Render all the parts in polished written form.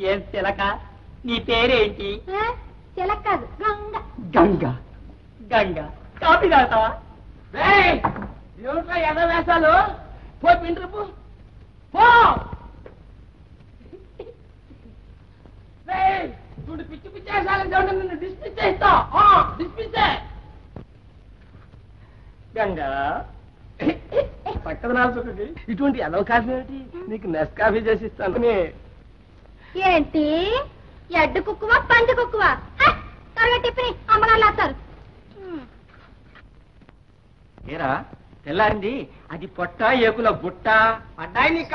ఏం చిలక, నీ పేరేంటి? చిలక కాదు, గంగ. గంగ. గంగ కాఫీ తాగుతావా? ఏమిటో ఎద వేసాలు పో పిండ్రు పో చూడు పిచ్చి పిచ్చి వేసాలు నిన్ను డిస్మిస్ చేస్తా డిస్మిస్. గంగ పక్కన నాలుగుకి ఇటువంటి ఎదో కాఫీ ఏమిటి? నీకు నెస్ కాఫీ చేసి ఇస్తాను. ఏంటి ఎడ్డు కుక్కువా పంది కుక్కువా? త్వరగా టిఫిన్ అమ్మనాలు వేస్తారు. ఏరా తెల్లారింది, అది పొట్ట ఏకుల బుట్ట పడ్డాయి నీక.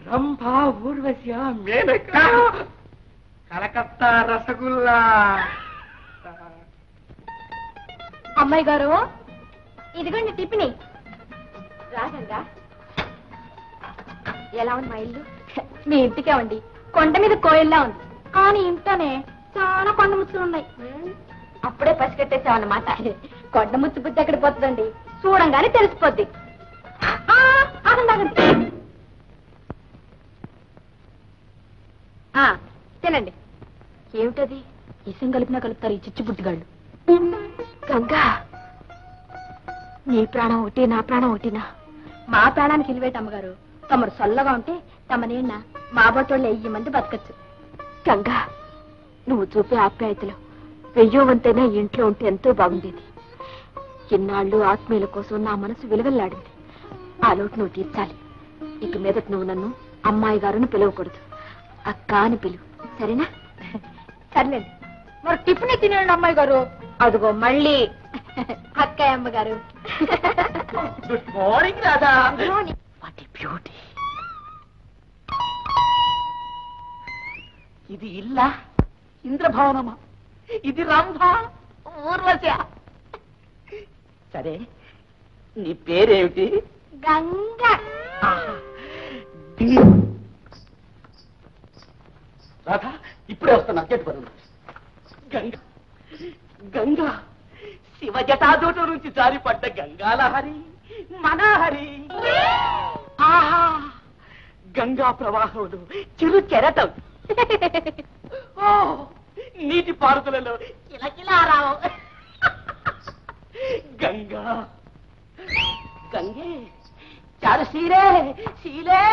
రంభా, ఊర్వశ, మేనక, కలకత్తా రసగుల్లా. అమ్మాయి గారు ఇదిగోండి టిఫిన్. రాగంగా ఎలా ఉంది మా ఇల్లు? మీ ఇంటికే ఉండి కొండ మీద కోయిల్లా ఉంది, కానీ ఇంట్లోనే చాలా కొండ ముచ్చులు ఉన్నాయి. అప్పుడే పసిగట్టేసాం అన్నమాట. కొండ ముచ్చు బుద్ధి ఎక్కడ పోతుందండి, చూడంగానే తెలిసిపోద్ది. ఆగండి ఆగండి, తినండి. ఏమిటది? ఇసం కలిపినా కలుపుతారు ఈ చిచ్చుబుట్టిగాళ్ళు. గంగా, నీ ప్రాణం ఒకటి నా ప్రాణం ఒకటినా? మా ప్రాణానికి ఇలివేట అమ్మగారు. తమరు చల్లగా ఉంటే తమనేనా మా బొట్టోళ్ళు 1000 మంది బతకచ్చు. గంగా, నువ్వు చూపే ఆప్యాయతలో 1000వ వంతైనా ఇంట్లో ఉంటే ఎంతో బాగుండేది. ఇన్నాళ్ళు ఆత్మీయుల కోసం నా మనసు విలువెల్లాడింది. ఆ లోటు నువ్వు తీర్చాలి. ఇక మీదట నువ్వు నన్ను అమ్మాయి గారును పిలవకూడదు, అక్క అని పిలువు, సరేనా? సర్లేండి. మరి టిఫిన్ తినండి అమ్మాయి గారు. అదిగో మళ్ళీ అక్కయ్య అమ్మగారు. Good morning Radha. What a beauty. ఇది ఇల్లా, ఇంద్రభవనమా? ఇది రంభ, ఊర్వశ. సరే, నీ పేరేమిటి? గంగ. రాధా, ఇప్పుడే వస్తున్నా. గెట్ బరువు. గంగ, గంగ, శివ జటాదోట నుంచి జారిపడ్డ గంగాలహరి, మనహరి. ఆహా, గంగా ప్రవాహంలో చిరు కెరటం. ఓ, నీటి పారుదలలో కిలకిలారావు. గంగా, గంగే, చారు శీలే, శీలే.